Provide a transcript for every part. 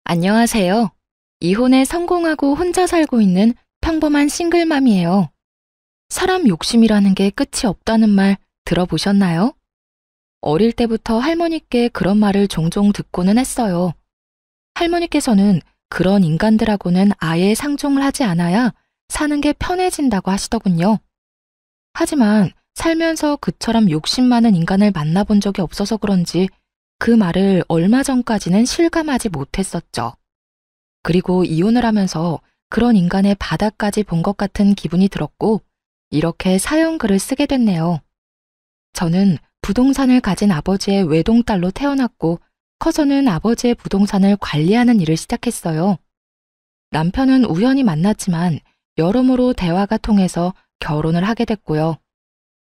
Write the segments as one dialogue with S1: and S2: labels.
S1: 안녕하세요. 이혼에 성공하고 혼자 살고 있는 평범한 싱글맘이에요. 사람 욕심이라는 게 끝이 없다는 말 들어보셨나요? 어릴 때부터 할머니께 그런 말을 종종 듣고는 했어요. 할머니께서는 그런 인간들하고는 아예 상종을 하지 않아야 사는 게 편해진다고 하시더군요. 하지만 살면서 그처럼 욕심 많은 인간을 만나본 적이 없어서 그런지 그 말을 얼마 전까지는 실감하지 못했었죠. 그리고 이혼을 하면서 그런 인간의 바닥까지 본 것 같은 기분이 들었고, 이렇게 사연글을 쓰게 됐네요. 저는 부동산을 가진 아버지의 외동딸로 태어났고, 커서는 아버지의 부동산을 관리하는 일을 시작했어요. 남편은 우연히 만났지만 여러모로 대화가 통해서 결혼을 하게 됐고요.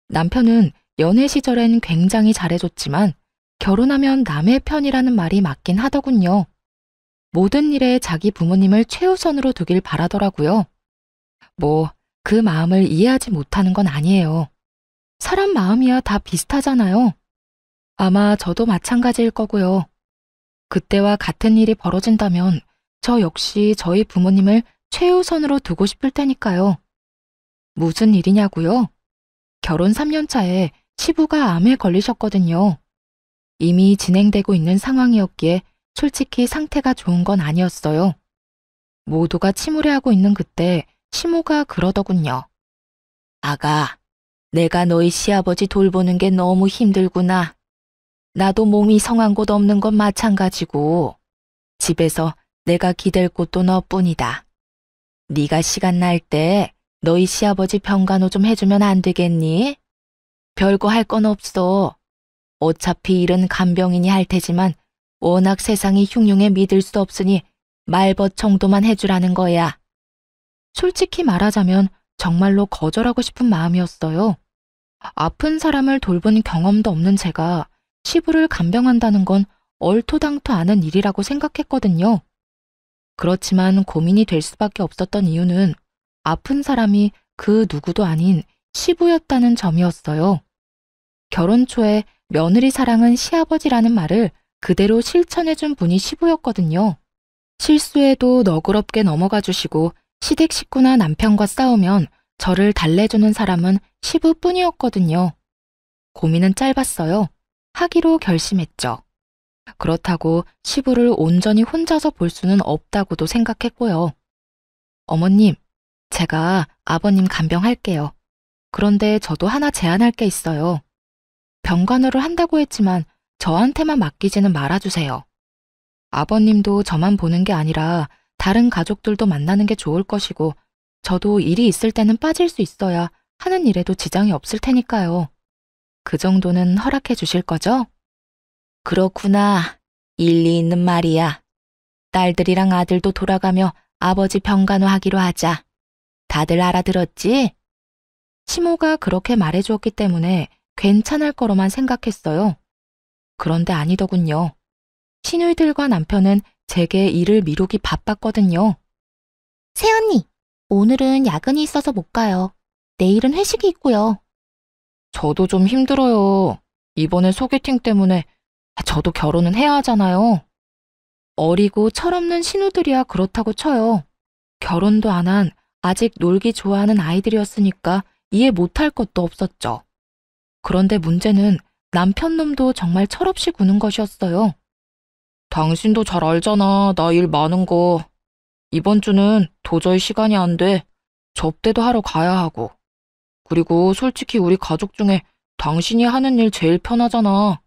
S1: 남편은 연애 시절엔 굉장히 잘해줬지만 결혼하면 남의 편이라는 말이 맞긴 하더군요. 모든 일에 자기 부모님을 최우선으로 두길 바라더라고요. 그 마음을 이해하지 못하는 건 아니에요. 사람 마음이야 다 비슷하잖아요. 아마 저도 마찬가지일 거고요. 그때와 같은 일이 벌어진다면 저 역시 저희 부모님을 최우선으로 두고 싶을 테니까요. 무슨 일이냐고요? 결혼 3년 차에 시부가 암에 걸리셨거든요. 이미 진행되고 있는 상황이었기에 솔직히 상태가 좋은 건 아니었어요. 모두가 침울해하고 있는 그때 시모가 그러더군요. 아가, 내가 너희 시아버지 돌보는 게 너무 힘들구나. 나도 몸이 성한 곳 없는 건 마찬가지고 집에서 내가 기댈 곳도 너뿐이다. 네가 시간 날 때 너희 시아버지 병간호 좀 해주면 안 되겠니? 별거 할 건 없어. 어차피 일은 간병인이 할 테지만 워낙 세상이 흉흉해 믿을 수 없으니 말벗 정도만 해주라는 거야. 솔직히 말하자면 정말로 거절하고 싶은 마음이었어요. 아픈 사람을 돌본 경험도 없는 제가 시부를 간병한다는 건 얼토당토 않은 일이라고 생각했거든요. 그렇지만 고민이 될 수밖에 없었던 이유는 아픈 사람이 그 누구도 아닌 시부였다는 점이었어요. 결혼 초에 며느리 사랑은 시아버지라는 말을 그대로 실천해준 분이 시부였거든요. 실수해도 너그럽게 넘어가 주시고 시댁 식구나 남편과 싸우면 저를 달래주는 사람은 시부뿐이었거든요. 고민은 짧았어요. 하기로 결심했죠. 그렇다고 시부를 온전히 혼자서 볼 수는 없다고도 생각했고요. 어머님, 제가 아버님 간병할게요. 그런데 저도 하나 제안할 게 있어요. 병간호를 한다고 했지만 저한테만 맡기지는 말아주세요. 아버님도 저만 보는 게 아니라 다른 가족들도 만나는 게 좋을 것이고 저도 일이 있을 때는 빠질 수 있어야 하는 일에도 지장이 없을 테니까요. 그 정도는 허락해 주실 거죠? 그렇구나. 일리 있는 말이야. 딸들이랑 아들도 돌아가며 아버지 병간호 하기로 하자. 다들 알아들었지? 시모가 그렇게 말해주었기 때문에 괜찮을 거로만 생각했어요. 그런데 아니더군요. 시누이들과 남편은 제게 일을 미루기 바빴거든요. 새언니, 오늘은 야근이 있어서 못 가요. 내일은 회식이 있고요. 저도 좀 힘들어요. 이번에 소개팅 때문에 저도 결혼은 해야 하잖아요. 어리고 철없는 신우들이야 그렇다고 쳐요. 결혼도 안 한 아직 놀기 좋아하는 아이들이었으니까 이해 못할 것도 없었죠. 그런데 문제는 남편 놈도 정말 철없이 구는 것이었어요. 당신도 잘 알잖아, 나 일 많은 거. 이번 주는 도저히 시간이 안 돼. 접대도 하러 가야 하고. 그리고 솔직히 우리 가족 중에 당신이 하는 일 제일 편하잖아.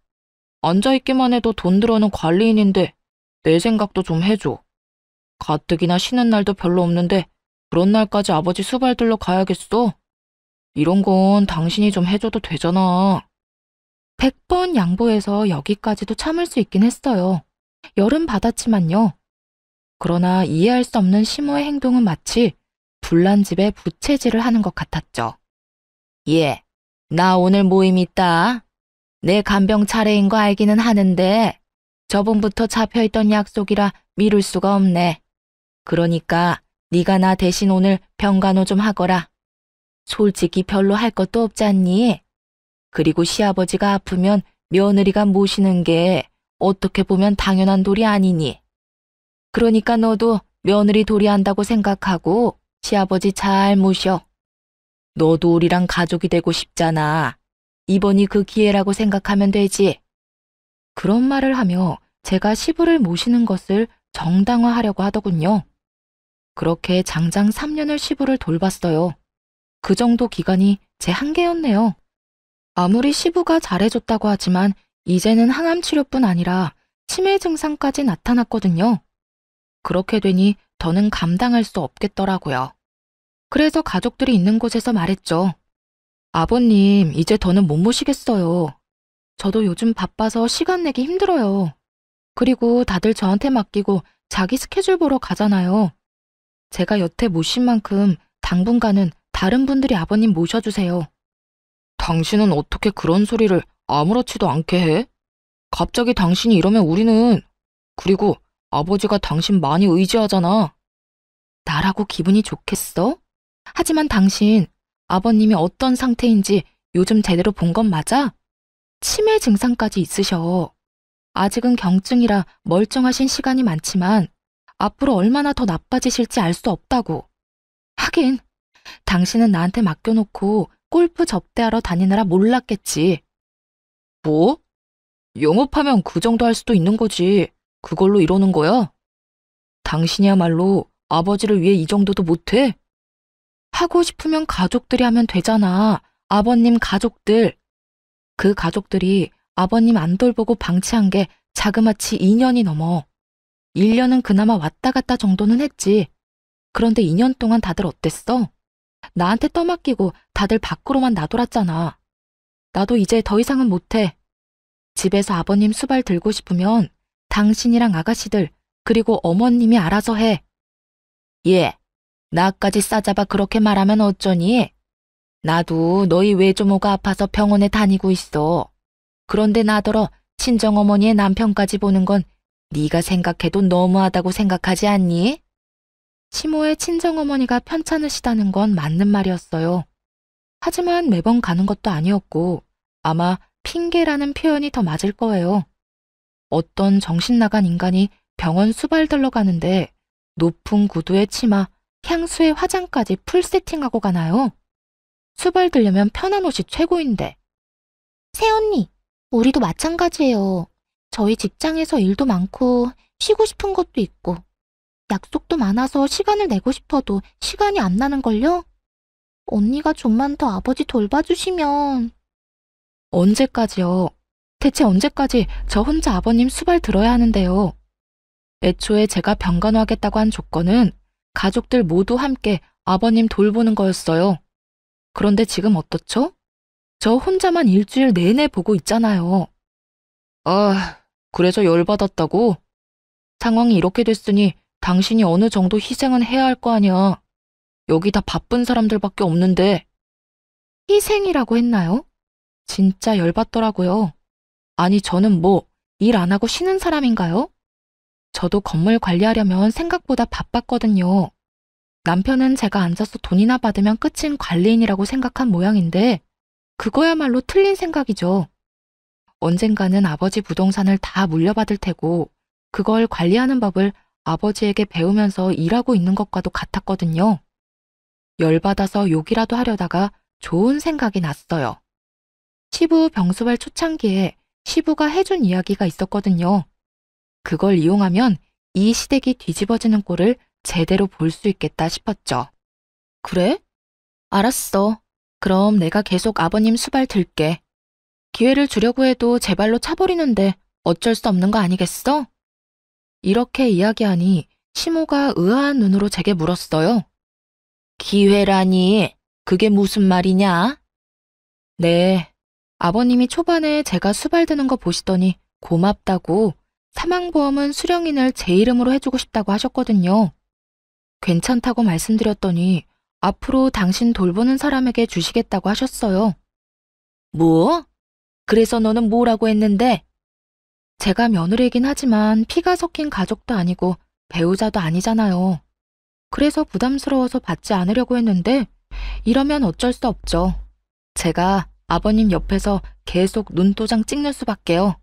S1: 앉아있기만 해도 돈 들어는 관리인인데 내 생각도 좀 해줘. 가뜩이나 쉬는 날도 별로 없는데 그런 날까지 아버지 수발들러 가야겠어? 이런 건 당신이 좀 해줘도 되잖아. 100번 양보해서 여기까지도 참을 수 있긴 했어요. 열은 받았지만요. 그러나 이해할 수 없는 시모의 행동은 마치 불난 집에 부채질을 하는 것 같았죠. 예, 나 오늘 모임 있다. 내 간병 차례인 거 알기는 하는데 저번부터 잡혀있던 약속이라 미룰 수가 없네. 그러니까 네가 나 대신 오늘 병간호 좀 하거라. 솔직히 별로 할 것도 없지 않니? 그리고 시아버지가 아프면 며느리가 모시는 게 어떻게 보면 당연한 도리 아니니? 그러니까 너도 며느리 도리한다고 생각하고 시아버지 잘 모셔. 너도 우리랑 가족이 되고 싶잖아. 이번이 그 기회라고 생각하면 되지. 그런 말을 하며 제가 시부를 모시는 것을 정당화하려고 하더군요. 그렇게 장장 3년을 시부를 돌봤어요. 그 정도 기간이 제 한계였네요. 아무리 시부가 잘해줬다고 하지만 이제는 항암 치료뿐 아니라 치매 증상까지 나타났거든요. 그렇게 되니 더는 감당할 수 없겠더라고요. 그래서 가족들이 있는 곳에서 말했죠. 아버님, 이제 더는 못 모시겠어요. 저도 요즘 바빠서 시간 내기 힘들어요. 그리고 다들 저한테 맡기고 자기 스케줄 보러 가잖아요. 제가 여태 모신 만큼 당분간은 다른 분들이 아버님 모셔주세요. 당신은 어떻게 그런 소리를 아무렇지도 않게 해? 갑자기 당신이 이러면 우리는... 그리고 아버지가 당신 많이 의지하잖아. 나라고 기분이 좋겠어? 하지만 당신, 아버님이 어떤 상태인지 요즘 제대로 본 건 맞아? 치매 증상까지 있으셔. 아직은 경증이라 멀쩡하신 시간이 많지만 앞으로 얼마나 더 나빠지실지 알 수 없다고. 하긴 당신은 나한테 맡겨놓고 골프 접대하러 다니느라 몰랐겠지. 뭐? 영업하면 그 정도 할 수도 있는 거지. 그걸로 이러는 거야? 당신이야말로 아버지를 위해 이 정도도 못해? 하고 싶으면 가족들이 하면 되잖아. 아버님 가족들. 그 가족들이 아버님 안 돌보고 방치한 게 자그마치 2년이 넘어. 1년은 그나마 왔다 갔다 정도는 했지. 그런데 2년 동안 다들 어땠어? 나한테 떠맡기고 다들 밖으로만 나돌았잖아. 나도 이제 더 이상은 못해. 집에서 아버님 수발 들고 싶으면 당신이랑 아가씨들 그리고 어머님이 알아서 해. 예, 나까지 싸잡아 그렇게 말하면 어쩌니? 나도 너희 외조모가 아파서 병원에 다니고 있어. 그런데 나더러 친정어머니의 남편까지 보는 건 네가 생각해도 너무하다고 생각하지 않니? 시모의 친정어머니가 편찮으시다는 건 맞는 말이었어요. 하지만 매번 가는 것도 아니었고 아마 핑계라는 표현이 더 맞을 거예요. 어떤 정신 나간 인간이 병원 수발들러 가는데 높은 구두에 치마, 향수에 화장까지 풀 세팅하고 가나요? 수발들려면 편한 옷이 최고인데. 새언니, 우리도 마찬가지예요. 저희 직장에서 일도 많고 쉬고 싶은 것도 있고 약속도 많아서 시간을 내고 싶어도 시간이 안 나는걸요? 언니가 좀만 더 아버지 돌봐주시면... 언제까지요? 대체 언제까지 저 혼자 아버님 수발 들어야 하는데요? 애초에 제가 병간호하겠다고 한 조건은 가족들 모두 함께 아버님 돌보는 거였어요. 그런데 지금 어떻죠? 저 혼자만 일주일 내내 보고 있잖아요. 아, 그래서 열받았다고? 상황이 이렇게 됐으니 당신이 어느 정도 희생은 해야 할 거 아니야. 여기 다 바쁜 사람들밖에 없는데. 희생이라고 했나요? 진짜 열받더라고요. 아니, 저는 뭐 일 안 하고 쉬는 사람인가요? 저도 건물 관리하려면 생각보다 바빴거든요. 남편은 제가 앉아서 돈이나 받으면 끝인 관리인이라고 생각한 모양인데 그거야말로 틀린 생각이죠. 언젠가는 아버지 부동산을 다 물려받을 테고 그걸 관리하는 법을 아버지에게 배우면서 일하고 있는 것과도 같았거든요. 열받아서 욕이라도 하려다가 좋은 생각이 났어요. 시부 병수발 초창기에 시부가 해준 이야기가 있었거든요. 그걸 이용하면 이 시댁이 뒤집어지는 꼴을 제대로 볼 수 있겠다 싶었죠. 그래? 알았어. 그럼 내가 계속 아버님 수발 들게. 기회를 주려고 해도 제 발로 차버리는데 어쩔 수 없는 거 아니겠어? 이렇게 이야기하니 시모가 의아한 눈으로 제게 물었어요. 기회라니, 그게 무슨 말이냐? 네, 아버님이 초반에 제가 수발드는 거 보시더니 고맙다고 사망보험은 수령인을 제 이름으로 해주고 싶다고 하셨거든요. 괜찮다고 말씀드렸더니 앞으로 당신 돌보는 사람에게 주시겠다고 하셨어요. 뭐? 그래서 너는 뭐라고 했는데? 제가 며느리이긴 하지만 피가 섞인 가족도 아니고 배우자도 아니잖아요. 그래서 부담스러워서 받지 않으려고 했는데 이러면 어쩔 수 없죠. 제가 아버님 옆에서 계속 눈도장 찍는 수밖에요.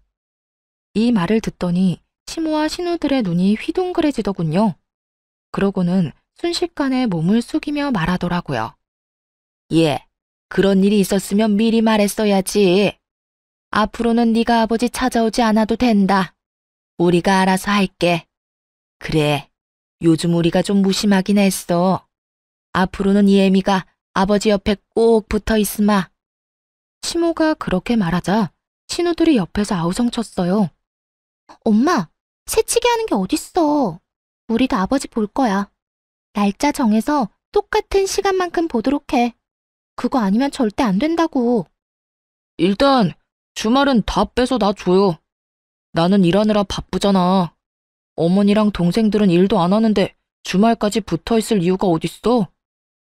S1: 이 말을 듣더니 시모와 신우들의 눈이 휘둥그레지더군요. 그러고는 순식간에 몸을 숙이며 말하더라고요. 예, 그런 일이 있었으면 미리 말했어야지. 앞으로는 네가 아버지 찾아오지 않아도 된다. 우리가 알아서 할게. 그래, 요즘 우리가 좀 무심하긴 했어. 앞으로는 예미가 아버지 옆에 꼭 붙어 있으마. 시모가 그렇게 말하자 신우들이 옆에서 아우성쳤어요. 엄마, 새치기 하는 게 어딨어. 우리도 아버지 볼 거야. 날짜 정해서 똑같은 시간만큼 보도록 해. 그거 아니면 절대 안 된다고. 일단 주말은 다 빼서 나 줘요. 나는 일하느라 바쁘잖아. 어머니랑 동생들은 일도 안 하는데 주말까지 붙어 있을 이유가 어딨어?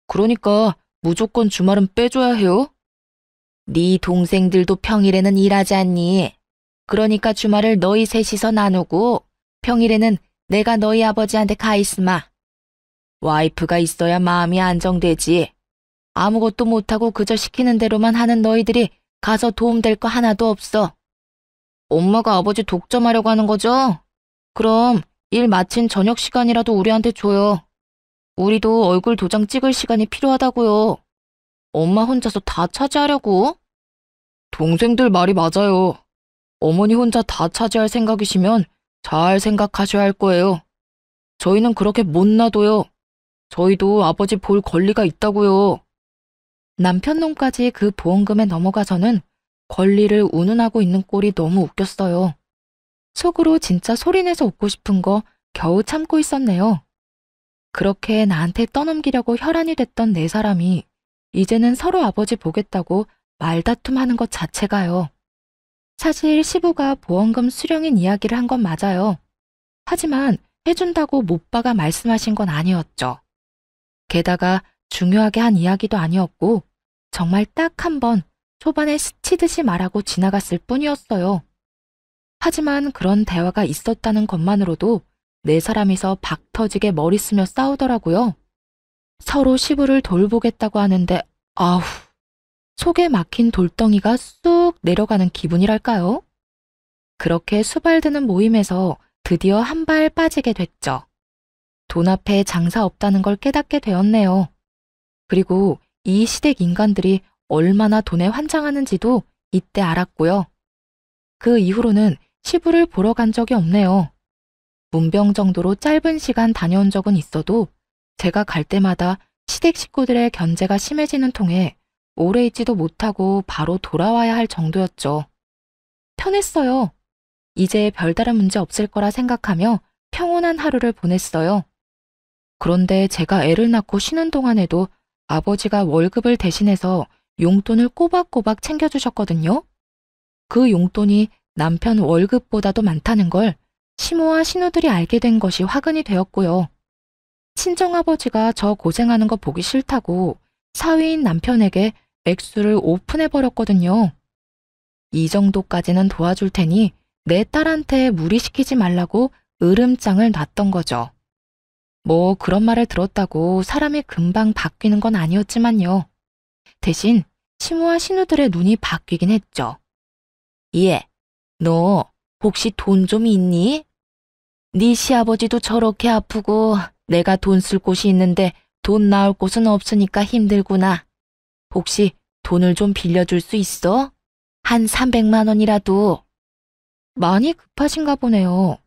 S1: 그러니까 무조건 주말은 빼줘야 해요. 네 동생들도 평일에는 일하지 않니? 그러니까 주말을 너희 셋이서 나누고 평일에는 내가 너희 아버지한테 가 있으마. 와이프가 있어야 마음이 안정되지. 아무것도 못하고 그저 시키는 대로만 하는 너희들이 가서 도움될 거 하나도 없어. 엄마가 아버지 독점하려고 하는 거죠? 그럼 일 마친 저녁 시간이라도 우리한테 줘요. 우리도 얼굴 도장 찍을 시간이 필요하다고요. 엄마 혼자서 다 차지하려고? 동생들 말이 맞아요. 어머니 혼자 다 차지할 생각이시면 잘 생각하셔야 할 거예요. 저희는 그렇게 못 놔둬요. 저희도 아버지 볼 권리가 있다고요. 남편 놈까지 그 보험금에 넘어가서는 권리를 운운하고 있는 꼴이 너무 웃겼어요. 속으로 진짜 소리내서 웃고 싶은 거 겨우 참고 있었네요. 그렇게 나한테 떠넘기려고 혈안이 됐던 네 사람이 이제는 서로 아버지 보겠다고 말다툼하는 것 자체가요. 사실 시부가 보험금 수령인 이야기를 한 건 맞아요. 하지만 해준다고 못박아 말씀하신 건 아니었죠. 게다가 중요하게 한 이야기도 아니었고 정말 딱 한 번 초반에 스치듯이 말하고 지나갔을 뿐이었어요. 하지만 그런 대화가 있었다는 것만으로도 네 사람이서 박 터지게 머리 쓰며 싸우더라고요. 서로 시부를 돌보겠다고 하는데 아우, 속에 막힌 돌덩이가 쑥 내려가는 기분이랄까요? 그렇게 수발드는 모임에서 드디어 한 발 빠지게 됐죠. 돈 앞에 장사 없다는 걸 깨닫게 되었네요. 그리고 이 시댁 인간들이 얼마나 돈에 환장하는지도 이때 알았고요. 그 이후로는 시부를 보러 간 적이 없네요. 문병 정도로 짧은 시간 다녀온 적은 있어도 제가 갈 때마다 시댁 식구들의 견제가 심해지는 통에 오래 있지도 못하고 바로 돌아와야 할 정도였죠. 편했어요. 이제 별다른 문제 없을 거라 생각하며 평온한 하루를 보냈어요. 그런데 제가 애를 낳고 쉬는 동안에도 아버지가 월급을 대신해서 용돈을 꼬박꼬박 챙겨주셨거든요. 그 용돈이 남편 월급보다도 많다는 걸 시모와 신우들이 알게 된 것이 화근이 되었고요. 친정아버지가 저 고생하는 거 보기 싫다고 사위인 남편에게 액수를 오픈해버렸거든요. 이 정도까지는 도와줄 테니 내 딸한테 무리시키지 말라고 으름장을 놨던 거죠. 뭐 그런 말을 들었다고 사람이 금방 바뀌는 건 아니었지만요. 대신 시모와 신우들의 눈이 바뀌긴 했죠. 예, 너 혹시 돈 좀 있니? 네 시아버지도 저렇게 아프고 내가 돈 쓸 곳이 있는데 돈 나올 곳은 없으니까 힘들구나. 혹시 돈을 좀 빌려줄 수 있어? 한 300만 원이라도. 많이 급하신가 보네요.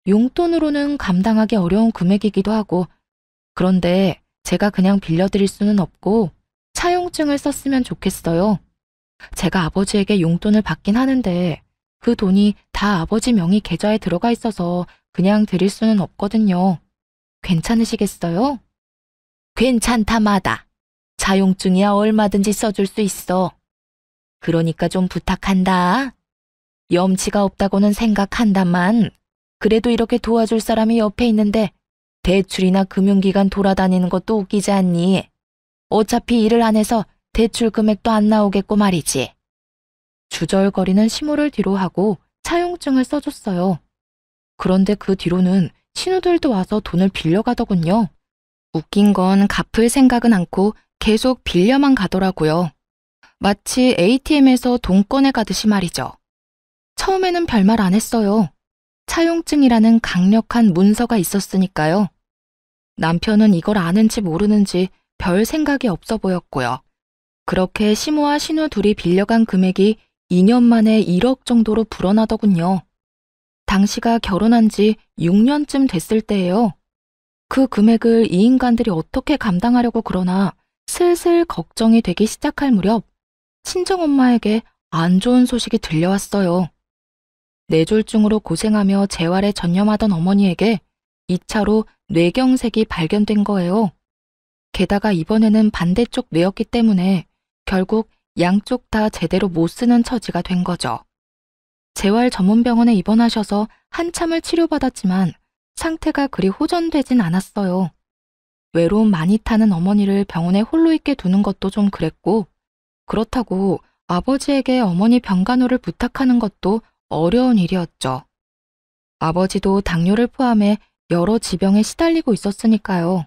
S1: 용돈으로는 감당하기 어려운 금액이기도 하고, 그런데 제가 그냥 빌려드릴 수는 없고 차용증을 썼으면 좋겠어요. 제가 아버지에게 용돈을 받긴 하는데 그 돈이 다 아버지 명의 계좌에 들어가 있어서 그냥 드릴 수는 없거든요. 괜찮으시겠어요? 괜찮다마다. 차용증이야 얼마든지 써줄 수 있어. 그러니까 좀 부탁한다. 염치가 없다고는 생각한다만 그래도 이렇게 도와줄 사람이 옆에 있는데 대출이나 금융기관 돌아다니는 것도 웃기지 않니? 어차피 일을 안 해서 대출 금액도 안 나오겠고 말이지. 주절거리는 시모를 뒤로 하고 차용증을 써줬어요. 그런데 그 뒤로는 신우들도 와서 돈을 빌려가더군요. 웃긴 건 갚을 생각은 않고 계속 빌려만 가더라고요. 마치 ATM에서 돈 꺼내 가듯이 말이죠. 처음에는 별말 안 했어요. 차용증이라는 강력한 문서가 있었으니까요. 남편은 이걸 아는지 모르는지 별 생각이 없어 보였고요. 그렇게 시모와 신우 둘이 빌려간 금액이 2년 만에 1억 정도로 불어나더군요. 당시가 결혼한 지 6년쯤 됐을 때예요. 그 금액을 이 인간들이 어떻게 감당하려고 그러나 슬슬 걱정이 되기 시작할 무렵 친정엄마에게 안 좋은 소식이 들려왔어요. 뇌졸중으로 고생하며 재활에 전념하던 어머니에게 2차로 뇌경색이 발견된 거예요. 게다가 이번에는 반대쪽 뇌였기 때문에 결국 양쪽 다 제대로 못 쓰는 처지가 된 거죠. 재활 전문병원에 입원하셔서 한참을 치료받았지만 상태가 그리 호전되진 않았어요. 외로움 많이 타는 어머니를 병원에 홀로 있게 두는 것도 좀 그랬고, 그렇다고 아버지에게 어머니 병간호를 부탁하는 것도 어려운 일이었죠. 아버지도 당뇨를 포함해 여러 지병에 시달리고 있었으니까요.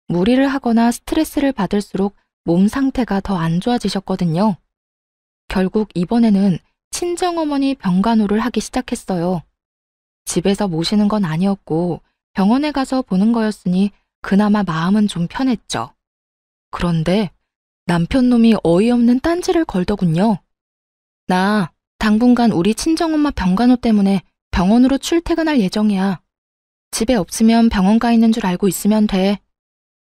S1: 무리를 하거나 스트레스를 받을수록 몸 상태가 더 안 좋아지셨거든요. 결국 이번에는 친정어머니 병간호를 하기 시작했어요. 집에서 모시는 건 아니었고 병원에 가서 보는 거였으니 그나마 마음은 좀 편했죠. 그런데 남편 놈이 어이없는 딴지를 걸더군요. 나 당분간 우리 친정엄마 병간호 때문에 병원으로 출퇴근할 예정이야. 집에 없으면 병원 가 있는 줄 알고 있으면 돼.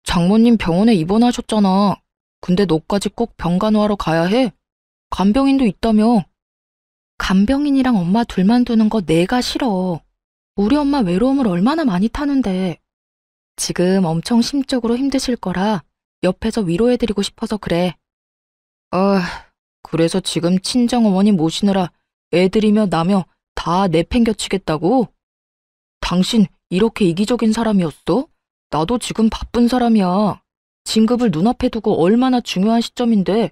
S1: 장모님 병원에 입원하셨잖아. 근데 너까지 꼭 병간호하러 가야 해? 간병인도 있다며. 간병인이랑 엄마 둘만 두는 거 내가 싫어. 우리 엄마 외로움을 얼마나 많이 타는데. 지금 엄청 심적으로 힘드실 거라 옆에서 위로해드리고 싶어서 그래. 그래서 지금 친정어머니 모시느라 애들이며 나며 다 내팽겨치겠다고? 당신 이렇게 이기적인 사람이었어? 나도 지금 바쁜 사람이야. 진급을 눈앞에 두고 얼마나 중요한 시점인데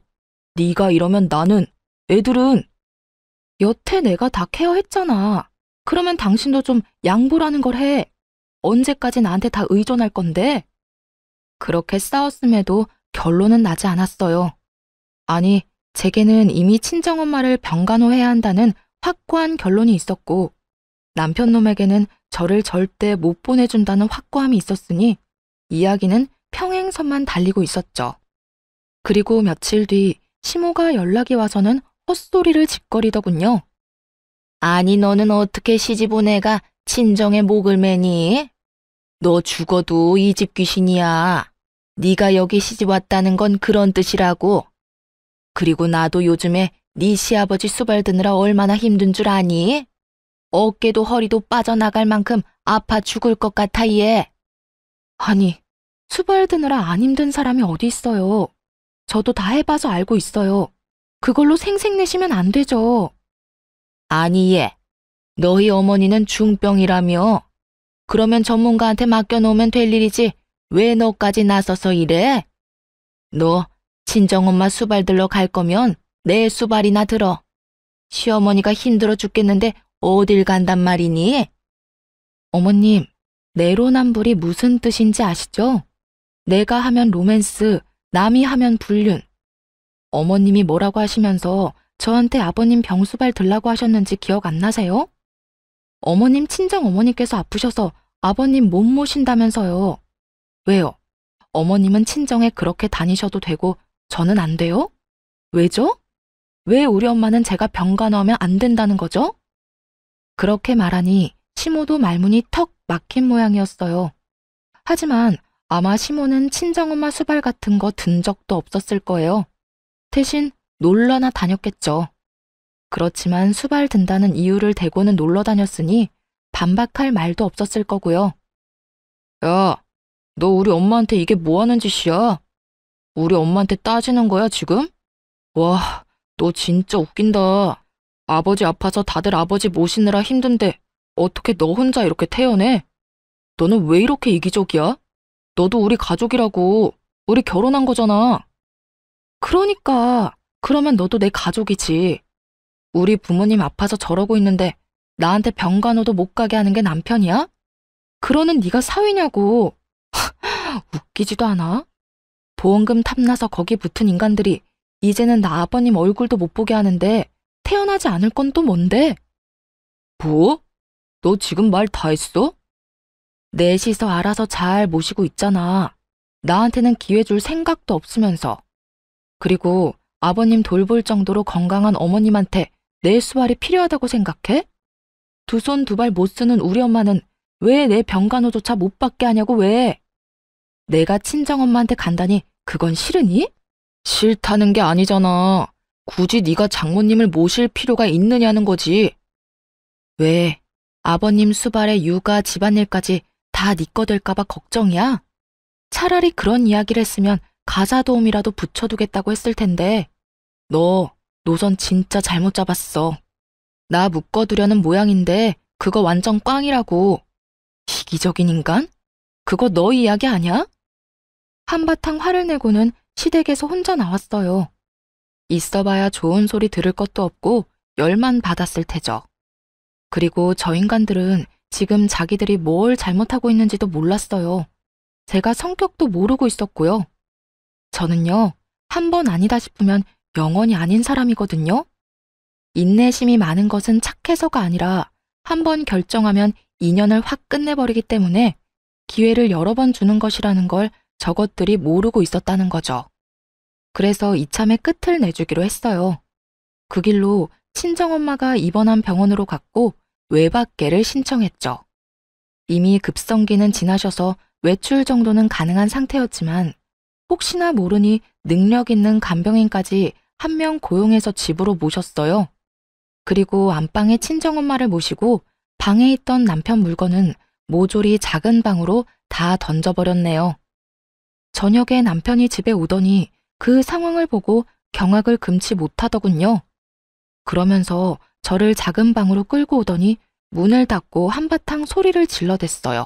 S1: 네가 이러면 나는, 애들은. 여태 내가 다 케어했잖아. 그러면 당신도 좀 양보라는 걸 해. 언제까지 나한테 다 의존할 건데? 그렇게 싸웠음에도 결론은 나지 않았어요. 아니, 제게는 이미 친정엄마를 병간호해야 한다는 확고한 결론이 있었고 남편 놈에게는 저를 절대 못 보내준다는 확고함이 있었으니 이야기는 평행선만 달리고 있었죠. 그리고 며칠 뒤 시모가 연락이 와서는 헛소리를 짓거리더군요. 아니 너는 어떻게 시집 온 애가 친정에 목을 매니? 너 죽어도 이 집 귀신이야. 네가 여기 시집 왔다는 건 그런 뜻이라고. 그리고 나도 요즘에 네 시아버지 수발 드느라 얼마나 힘든 줄 아니? 어깨도 허리도 빠져나갈 만큼 아파 죽을 것 같아 얘. 아니, 수발 드느라 안 힘든 사람이 어디 있어요. 저도 다 해봐서 알고 있어요. 그걸로 생색내시면 안 되죠. 아니 얘, 너희 어머니는 중병이라며. 그러면 전문가한테 맡겨놓으면 될 일이지 왜 너까지 나서서 이래? 너 친정엄마 수발 들러 갈 거면 내 수발이나 들어. 시어머니가 힘들어 죽겠는데 어딜 간단 말이니? 어머님, 내로남불이 무슨 뜻인지 아시죠? 내가 하면 로맨스, 남이 하면 불륜. 어머님이 뭐라고 하시면서 저한테 아버님 병수발 들라고 하셨는지 기억 안 나세요? 어머님 친정어머니께서 아프셔서 아버님 못 모신다면서요. 왜요? 어머님은 친정에 그렇게 다니셔도 되고 저는 안 돼요? 왜죠? 왜 우리 엄마는 제가 병간호하면 안 된다는 거죠? 그렇게 말하니 시모도 말문이 턱 막힌 모양이었어요. 하지만 아마 시모는 친정엄마 수발 같은 거 든 적도 없었을 거예요. 대신 놀러나 다녔겠죠. 그렇지만 수발 든다는 이유를 대고는 놀러 다녔으니 반박할 말도 없었을 거고요. 야, 너 우리 엄마한테 이게 뭐 하는 짓이야? 우리 엄마한테 따지는 거야 지금? 와, 너 진짜 웃긴다. 아버지 아파서 다들 아버지 모시느라 힘든데 어떻게 너 혼자 이렇게 태어내? 너는 왜 이렇게 이기적이야? 너도 우리 가족이라고. 우리 결혼한 거잖아. 그러니까 그러면 너도 내 가족이지. 우리 부모님 아파서 저러고 있는데 나한테 병간호도 못 가게 하는 게 남편이야? 그러는 네가 사위냐고. 웃기지도 않아? 보험금 탐나서 거기 붙은 인간들이 이제는 나 아버님 얼굴도 못 보게 하는데 태어나지 않을 건 또 뭔데? 뭐? 너 지금 말 다 했어? 넷이서 알아서 잘 모시고 있잖아. 나한테는 기회 줄 생각도 없으면서. 그리고 아버님 돌볼 정도로 건강한 어머님한테 내 수발이 필요하다고 생각해? 두 손 두 발 못 쓰는 우리 엄마는 왜 내 병간호조차 못 받게 하냐고 왜? 내가 친정엄마한테 간다니 그건 싫으니? 싫다는 게 아니잖아. 굳이 네가 장모님을 모실 필요가 있느냐는 거지. 왜? 아버님 수발에 육아 집안일까지 다 네 거 될까봐 걱정이야? 차라리 그런 이야기를 했으면 가사 도우미라도 붙여두겠다고 했을 텐데. 너 노선 진짜 잘못 잡았어. 나 묶어두려는 모양인데 그거 완전 꽝이라고. 이기적인 인간? 그거 너 이야기 아니야? 한바탕 화를 내고는 시댁에서 혼자 나왔어요. 있어봐야 좋은 소리 들을 것도 없고 열만 받았을 테죠. 그리고 저 인간들은 지금 자기들이 뭘 잘못하고 있는지도 몰랐어요. 제가 성격도 모르고 있었고요. 저는요, 한 번 아니다 싶으면 영원히 아닌 사람이거든요. 인내심이 많은 것은 착해서가 아니라 한 번 결정하면 인연을 확 끝내버리기 때문에 기회를 여러 번 주는 것이라는 걸 저것들이 모르고 있었다는 거죠. 그래서 이참에 끝을 내주기로 했어요. 그 길로 친정엄마가 입원한 병원으로 갔고 외박계를 신청했죠. 이미 급성기는 지나셔서 외출 정도는 가능한 상태였지만 혹시나 모르니 능력 있는 간병인까지 한 명 고용해서 집으로 모셨어요. 그리고 안방에 친정엄마를 모시고 방에 있던 남편 물건은 모조리 작은 방으로 다 던져버렸네요. 저녁에 남편이 집에 오더니 그 상황을 보고 경악을 금치 못하더군요. 그러면서 저를 작은 방으로 끌고 오더니 문을 닫고 한바탕 소리를 질러댔어요.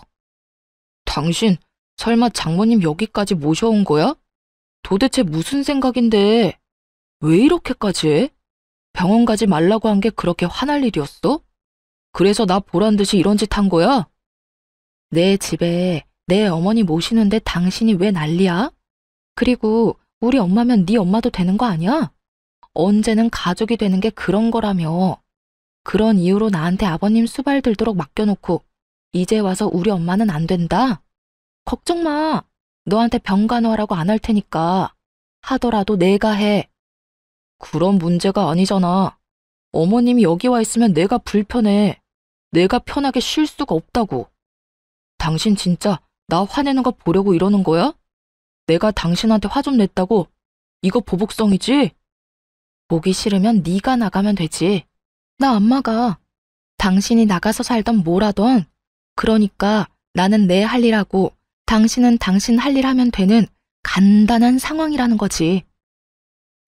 S1: 당신 설마 장모님 여기까지 모셔온 거야? 도대체 무슨 생각인데 왜 이렇게까지 해? 병원 가지 말라고 한 게 그렇게 화날 일이었어? 그래서 나 보란 듯이 이런 짓 한 거야? 내 집에 내 어머니 모시는데 당신이 왜 난리야? 그리고 우리 엄마면 네 엄마도 되는 거 아니야? 언제는 가족이 되는 게 그런 거라며. 그런 이유로 나한테 아버님 수발 들도록 맡겨놓고 이제 와서 우리 엄마는 안 된다? 걱정 마. 너한테 병간호하라고 안 할 테니까. 하더라도 내가 해. 그런 문제가 아니잖아. 어머님이 여기 와 있으면 내가 불편해. 내가 편하게 쉴 수가 없다고. 당신 진짜 나 화내는 거 보려고 이러는 거야? 내가 당신한테 화 좀 냈다고? 이거 보복성이지? 보기 싫으면 네가 나가면 되지. 나 안 나가. 당신이 나가서 살던 뭘 하던. 그러니까 나는 내 할 일 하고 당신은 당신 할 일 하면 되는 간단한 상황이라는 거지.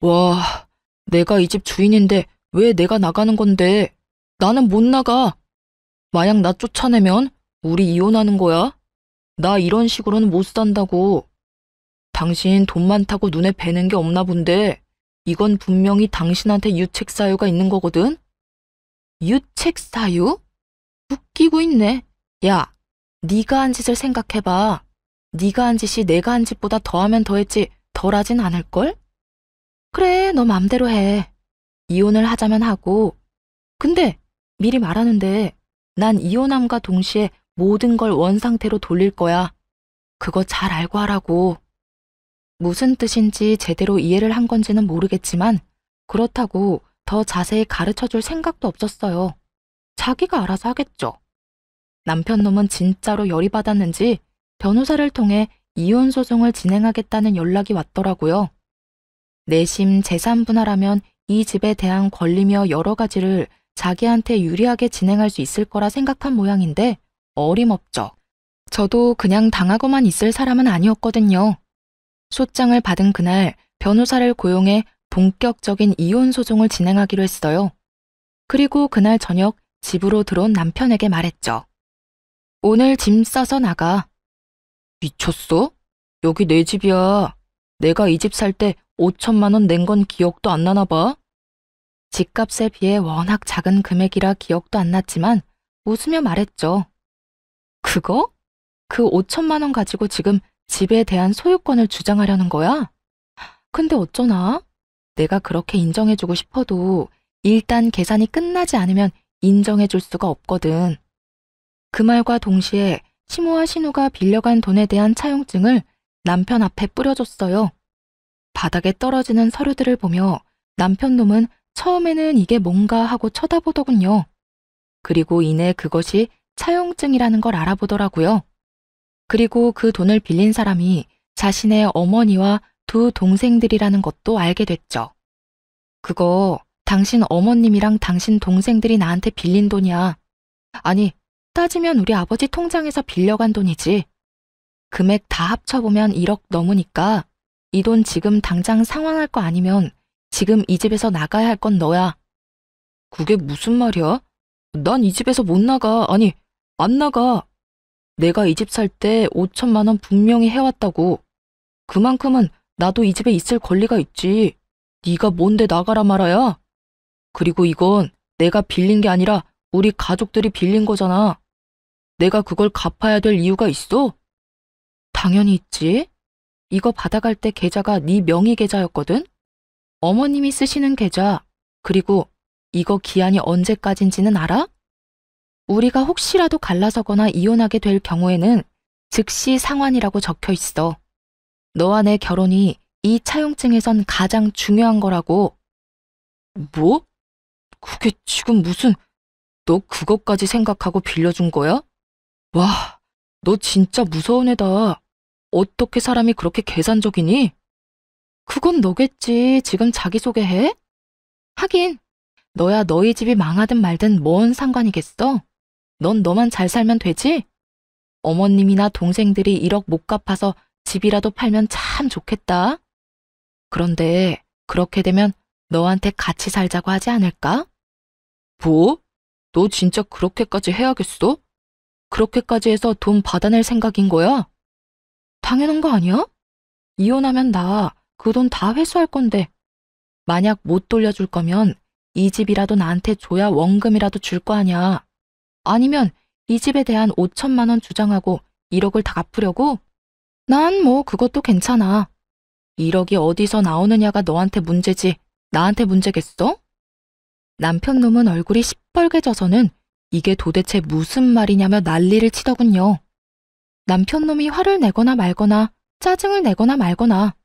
S1: 와, 내가 이 집 주인인데 왜 내가 나가는 건데? 나는 못 나가. 만약 나 쫓아내면 우리 이혼하는 거야? 나 이런 식으로는 못 산다고. 당신 돈 많다고 눈에 뵈는 게 없나 본데 이건 분명히 당신한테 유책 사유가 있는 거거든? 유책 사유? 웃기고 있네. 야, 네가 한 짓을 생각해봐. 네가 한 짓이 내가 한 짓보다 더하면 더했지 덜하진 않을걸? 그래, 너 맘대로 해. 이혼을 하자면 하고. 근데 미리 말하는데 난 이혼함과 동시에 모든 걸 원상태로 돌릴 거야. 그거 잘 알고 하라고. 무슨 뜻인지 제대로 이해를 한 건지는 모르겠지만 그렇다고 더 자세히 가르쳐줄 생각도 없었어요. 자기가 알아서 하겠죠. 남편 놈은 진짜로 열이 받았는지 변호사를 통해 이혼 소송을 진행하겠다는 연락이 왔더라고요. 내심 재산 분할하면 이 집에 대한 권리며 여러 가지를 자기한테 유리하게 진행할 수 있을 거라 생각한 모양인데 어림없죠. 저도 그냥 당하고만 있을 사람은 아니었거든요. 소장을 받은 그날 변호사를 고용해 본격적인 이혼 소송을 진행하기로 했어요. 그리고 그날 저녁 집으로 들어온 남편에게 말했죠. 오늘 짐 싸서 나가. 미쳤어? 여기 내 집이야. 내가 이 집 살 때 5천만 원 낸 건 기억도 안 나나 봐. 집값에 비해 워낙 작은 금액이라 기억도 안 났지만 웃으며 말했죠. 그거? 그 5천만 원 가지고 지금 집에 대한 소유권을 주장하려는 거야? 근데 어쩌나? 내가 그렇게 인정해주고 싶어도 일단 계산이 끝나지 않으면 인정해줄 수가 없거든. 그 말과 동시에 시모와 신우가 빌려간 돈에 대한 차용증을 남편 앞에 뿌려줬어요. 바닥에 떨어지는 서류들을 보며 남편 놈은 처음에는 이게 뭔가 하고 쳐다보더군요. 그리고 이내 그것이 차용증이라는 걸 알아보더라고요. 그리고 그 돈을 빌린 사람이 자신의 어머니와 두 동생들이라는 것도 알게 됐죠. 그거 당신 어머님이랑 당신 동생들이 나한테 빌린 돈이야. 아니, 따지면 우리 아버지 통장에서 빌려간 돈이지. 금액 다 합쳐보면 1억 넘으니까 이 돈 지금 당장 상환할 거 아니면 지금 이 집에서 나가야 할 건 너야. 그게 무슨 말이야? 난 이 집에서 못 나가. 아니, 안 나가. 내가 이 집 살 때 5천만 원 분명히 해왔다고. 그만큼은 나도 이 집에 있을 권리가 있지. 네가 뭔데 나가라 말아야? 그리고 이건 내가 빌린 게 아니라 우리 가족들이 빌린 거잖아. 내가 그걸 갚아야 될 이유가 있어? 당연히 있지. 이거 받아갈 때 계좌가 네 명의 계좌였거든? 어머님이 쓰시는 계좌. 그리고 이거 기한이 언제까지인지는 알아? 우리가 혹시라도 갈라서거나 이혼하게 될 경우에는 즉시 상환이라고 적혀 있어. 너와 내 결혼이 이 차용증에선 가장 중요한 거라고. 뭐? 그게 지금 무슨, 너 그것까지 생각하고 빌려준 거야? 와, 너 진짜 무서운 애다. 어떻게 사람이 그렇게 계산적이니? 그건 너겠지. 지금 자기소개해? 하긴, 너야 너희 집이 망하든 말든 뭔 상관이겠어? 넌 너만 잘 살면 되지? 어머님이나 동생들이 1억 못 갚아서 집이라도 팔면 참 좋겠다. 그런데 그렇게 되면 너한테 같이 살자고 하지 않을까? 뭐? 너 진짜 그렇게까지 해야겠어? 그렇게까지 해서 돈 받아낼 생각인 거야? 당연한 거 아니야? 이혼하면 나 그 돈 다 회수할 건데. 만약 못 돌려줄 거면 이 집이라도 나한테 줘야 원금이라도 줄 거 아니야. 아니면 이 집에 대한 5천만 원 주장하고 1억을 다 갚으려고? 난 뭐 그것도 괜찮아. 1억이 어디서 나오느냐가 너한테 문제지 나한테 문제겠어? 남편 놈은 얼굴이 시뻘개져서는 이게 도대체 무슨 말이냐며 난리를 치더군요. 남편 놈이 화를 내거나 말거나 짜증을 내거나 말거나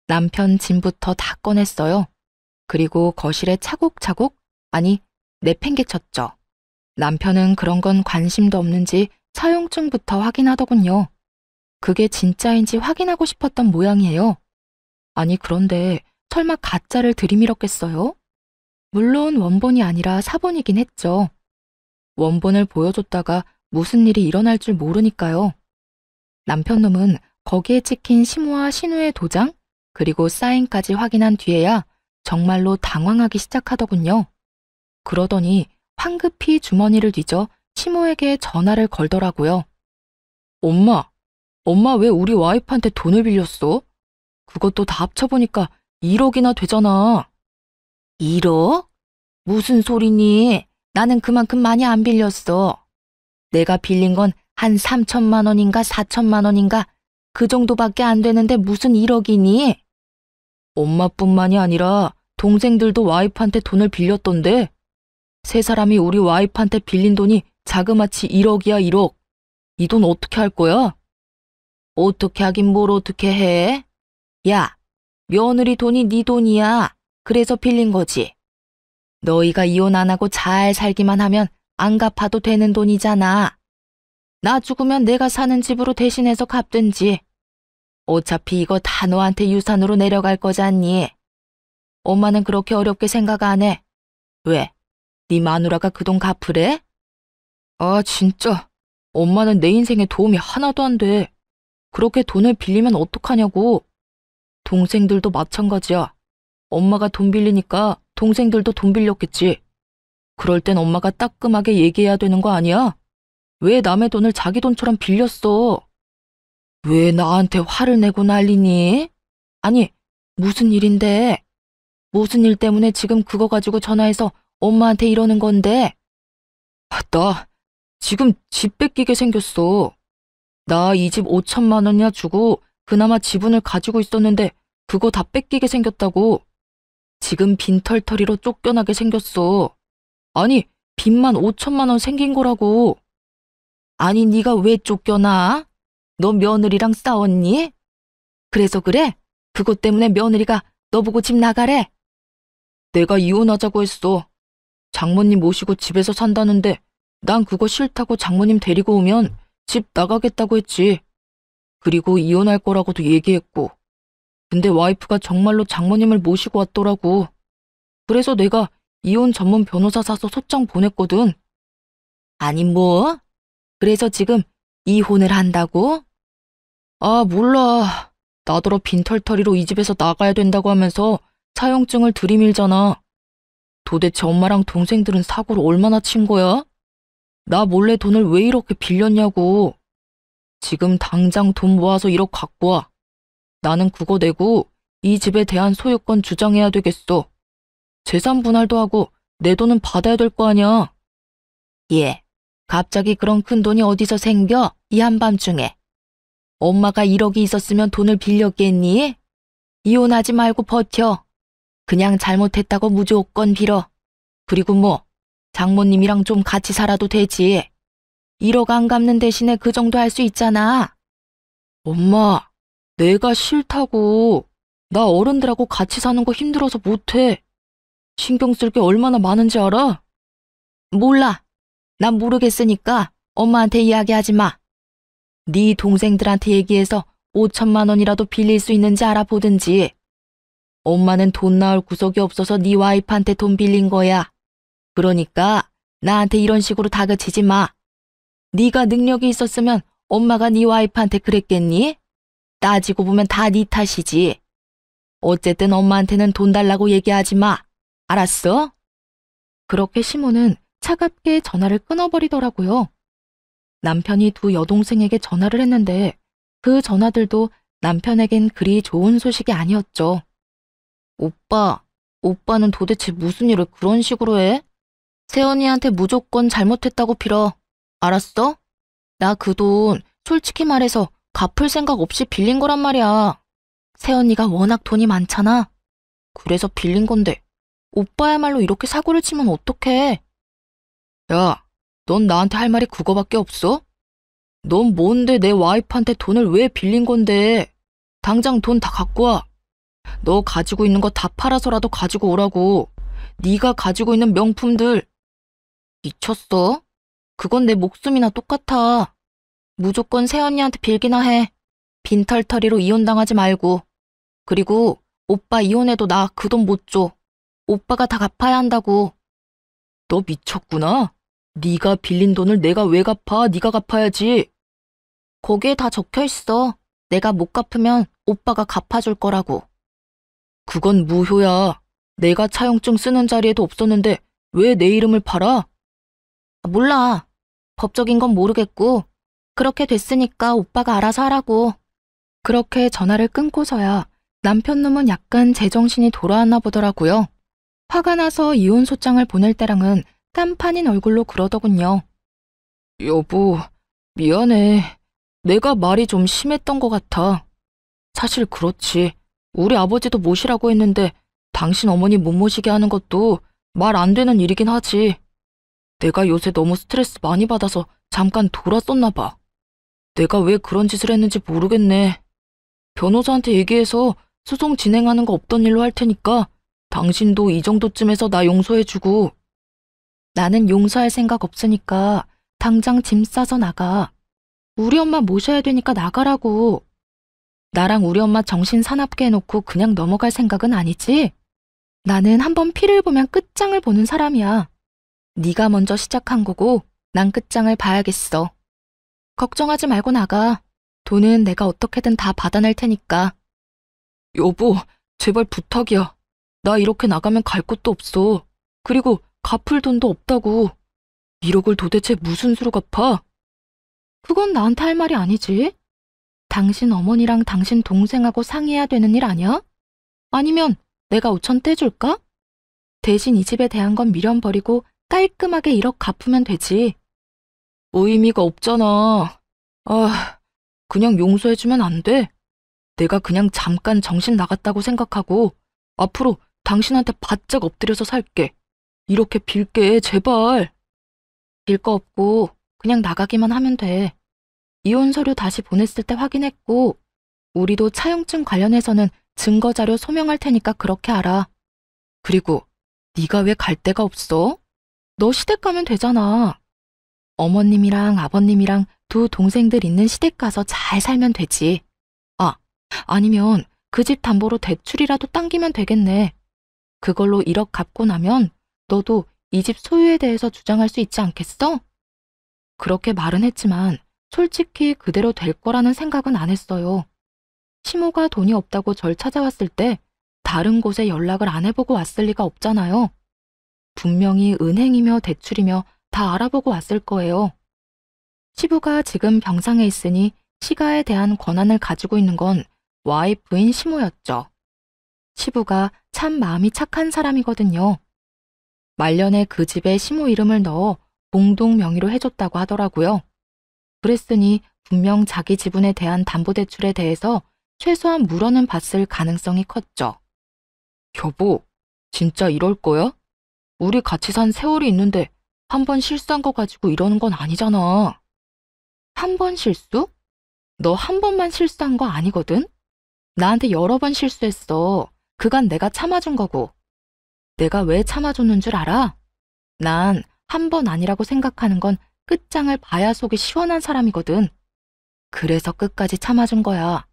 S1: 남편 짐부터 다 꺼냈어요. 그리고 거실에 차곡차곡, 아니 내팽개쳤죠. 남편은 그런 건 관심도 없는지 차용증부터 확인하더군요. 그게 진짜인지 확인하고 싶었던 모양이에요. 아니 그런데 설마 가짜를 들이밀었겠어요? 물론 원본이 아니라 사본이긴 했죠. 원본을 보여줬다가 무슨 일이 일어날 줄 모르니까요. 남편 놈은 거기에 찍힌 시모와 신우의 도장, 그리고 사인까지 확인한 뒤에야 정말로 당황하기 시작하더군요. 그러더니 황급히 주머니를 뒤져 시모에게 전화를 걸더라고요. 엄마 왜 우리 와이프한테 돈을 빌렸어? 그것도 다 합쳐보니까 1억이나 되잖아. 1억? 무슨 소리니? 나는 그만큼 많이 안 빌렸어. 내가 빌린 건 한 3천만 원인가 4천만 원인가 그 정도밖에 안 되는데 무슨 1억이니? 엄마뿐만이 아니라 동생들도 와이프한테 돈을 빌렸던데. 세 사람이 우리 와이프한테 빌린 돈이 자그마치 1억이야 1억. 이 돈 어떻게 할 거야? 어떻게 하긴 뭘 어떻게 해? 야, 며느리 돈이 네 돈이야. 그래서 빌린 거지. 너희가 이혼 안 하고 잘 살기만 하면 안 갚아도 되는 돈이잖아. 나 죽으면 내가 사는 집으로 대신해서 갚든지. 어차피 이거 다 너한테 유산으로 내려갈 거잖니. 엄마는 그렇게 어렵게 생각 안 해. 왜? 네 마누라가 그 돈 갚으래? 아 진짜. 엄마는 내 인생에 도움이 하나도 안 돼. 그렇게 돈을 빌리면 어떡하냐고. 동생들도 마찬가지야. 엄마가 돈 빌리니까 동생들도 돈 빌렸겠지. 그럴 땐 엄마가 따끔하게 얘기해야 되는 거 아니야? 왜 남의 돈을 자기 돈처럼 빌렸어? 왜 나한테 화를 내고 난리니? 아니, 무슨 일인데? 무슨 일 때문에 지금 그거 가지고 전화해서 엄마한테 이러는 건데? 나 지금 집 뺏기게 생겼어. 나 이 집 5천만 원이나 주고 그나마 지분을 가지고 있었는데 그거 다 뺏기게 생겼다고. 지금 빈털터리로 쫓겨나게 생겼어. 아니, 빚만 5천만 원 생긴 거라고. 아니, 네가 왜 쫓겨나? 너 며느리랑 싸웠니? 그래서 그래? 그것 때문에 며느리가 너 보고 집 나가래? 내가 이혼하자고 했어. 장모님 모시고 집에서 산다는데 난 그거 싫다고 장모님 데리고 오면 집 나가겠다고 했지. 그리고 이혼할 거라고도 얘기했고. 근데 와이프가 정말로 장모님을 모시고 왔더라고. 그래서 내가 이혼 전문 변호사 사서 소장 보냈거든. 아니 뭐? 그래서 지금 이혼을 한다고? 아, 몰라. 나더러 빈털터리로 이 집에서 나가야 된다고 하면서 차용증을 들이밀잖아. 도대체 엄마랑 동생들은 사고를 얼마나 친 거야? 나 몰래 돈을 왜 이렇게 빌렸냐고. 지금 당장 돈 모아서 1억 갖고 와. 나는 그거 내고 이 집에 대한 소유권 주장해야 되겠어. 재산 분할도 하고 내 돈은 받아야 될 거 아니야. 예, 갑자기 그런 큰 돈이 어디서 생겨? 이 한밤중에. 엄마가 1억이 있었으면 돈을 빌렸겠니? 이혼하지 말고 버텨. 그냥 잘못했다고 무조건 빌어. 그리고 뭐 장모님이랑 좀 같이 살아도 되지. 1억 안 갚는 대신에 그 정도 할 수 있잖아. 엄마, 내가 싫다고. 나 어른들하고 같이 사는 거 힘들어서 못해. 신경 쓸 게 얼마나 많은지 알아? 몰라. 난 모르겠으니까 엄마한테 이야기하지 마. 네 동생들한테 얘기해서 5천만 원이라도 빌릴 수 있는지 알아보든지. 엄마는 돈 나올 구석이 없어서 네 와이프한테 돈 빌린 거야. 그러니까 나한테 이런 식으로 다그치지 마. 네가 능력이 있었으면 엄마가 네 와이프한테 그랬겠니? 따지고 보면 다 네 탓이지. 어쨌든 엄마한테는 돈 달라고 얘기하지 마. 알았어? 그렇게 시모는 차갑게 전화를 끊어버리더라고요. 남편이 두 여동생에게 전화를 했는데 그 전화들도 남편에겐 그리 좋은 소식이 아니었죠. 오빠는 도대체 무슨 일을 그런 식으로 해? 세연이한테 무조건 잘못했다고 빌어. 알았어? 나 그 돈 솔직히 말해서 갚을 생각 없이 빌린 거란 말이야. 세연이가 워낙 돈이 많잖아. 그래서 빌린 건데 오빠야말로 이렇게 사고를 치면 어떡해? 야, 넌 나한테 할 말이 그거밖에 없어? 넌 뭔데 내 와이프한테 돈을 왜 빌린 건데? 당장 돈 다 갖고 와. 너 가지고 있는 거 다 팔아서라도 가지고 오라고. 네가 가지고 있는 명품들. 미쳤어? 그건 내 목숨이나 똑같아. 무조건 새언니한테 빌기나 해. 빈털터리로 이혼당하지 말고. 그리고 오빠 이혼해도 나 그 돈 못 줘. 오빠가 다 갚아야 한다고. 너 미쳤구나. 네가 빌린 돈을 내가 왜 갚아? 네가 갚아야지. 거기에 다 적혀있어. 내가 못 갚으면 오빠가 갚아줄 거라고. 그건 무효야. 내가 차용증 쓰는 자리에도 없었는데 왜 내 이름을 팔아? 몰라. 법적인 건 모르겠고 그렇게 됐으니까 오빠가 알아서 하라고. 그렇게 전화를 끊고서야 남편 놈은 약간 제정신이 돌아왔나 보더라고요. 화가 나서 이혼 소장을 보낼 때랑은 깜판인 얼굴로 그러더군요. 여보, 미안해. 내가 말이 좀 심했던 것 같아. 사실 그렇지. 우리 아버지도 모시라고 했는데 당신 어머니 못 모시게 하는 것도 말 안 되는 일이긴 하지. 내가 요새 너무 스트레스 많이 받아서 잠깐 돌았었나 봐. 내가 왜 그런 짓을 했는지 모르겠네. 변호사한테 얘기해서 소송 진행하는 거 없던 일로 할 테니까 당신도 이 정도쯤에서 나 용서해주고. 나는 용서할 생각 없으니까 당장 짐 싸서 나가. 우리 엄마 모셔야 되니까 나가라고. 나랑 우리 엄마 정신 사납게 해놓고 그냥 넘어갈 생각은 아니지? 나는 한번 피를 보면 끝장을 보는 사람이야. 네가 먼저 시작한 거고 난 끝장을 봐야겠어. 걱정하지 말고 나가. 돈은 내가 어떻게든 다 받아낼 테니까. 여보, 제발 부탁이야. 나 이렇게 나가면 갈 곳도 없어. 그리고 갚을 돈도 없다고. 1억을 도대체 무슨 수로 갚아? 그건 나한테 할 말이 아니지. 당신 어머니랑 당신 동생하고 상의해야 되는 일 아니야? 아니면 내가 5천 떼줄까? 대신 이 집에 대한 건 미련 버리고 깔끔하게 1억 갚으면 되지. 의미가 없잖아. 그냥 용서해주면 안 돼? 내가 그냥 잠깐 정신 나갔다고 생각하고 앞으로 당신한테 바짝 엎드려서 살게. 이렇게 빌게, 제발. 빌 거 없고 그냥 나가기만 하면 돼. 이혼 서류 다시 보냈을 때 확인했고, 우리도 차용증 관련해서는 증거자료 소명할 테니까 그렇게 알아. 그리고 네가 왜 갈 데가 없어? 너 시댁 가면 되잖아. 어머님이랑 아버님이랑 두 동생들 있는 시댁 가서 잘 살면 되지. 아, 아니면 그 집 담보로 대출이라도 당기면 되겠네. 그걸로 1억 갚고 나면 너도 이 집 소유에 대해서 주장할 수 있지 않겠어? 그렇게 말은 했지만 솔직히 그대로 될 거라는 생각은 안 했어요. 시모가 돈이 없다고 절 찾아왔을 때 다른 곳에 연락을 안 해보고 왔을 리가 없잖아요. 분명히 은행이며 대출이며 다 알아보고 왔을 거예요. 시부가 지금 병상에 있으니 시가에 대한 권한을 가지고 있는 건 와이프인 시모였죠. 시부가 참 마음이 착한 사람이거든요. 말년에 그 집에 시모 이름을 넣어 공동 명의로 해줬다고 하더라고요. 그랬으니 분명 자기 지분에 대한 담보대출에 대해서 최소한 물어는 봤을 가능성이 컸죠. 여보, 진짜 이럴 거야? 우리 같이 산 세월이 있는데 한 번 실수한 거 가지고 이러는 건 아니잖아. 한 번 실수? 너 한 번만 실수한 거 아니거든? 나한테 여러 번 실수했어. 그간 내가 참아준 거고. 내가 왜 참아줬는 줄 알아? 난 한 번 아니라고 생각하는 건 끝장을 봐야 속이 시원한 사람이거든. 그래서 끝까지 참아준 거야.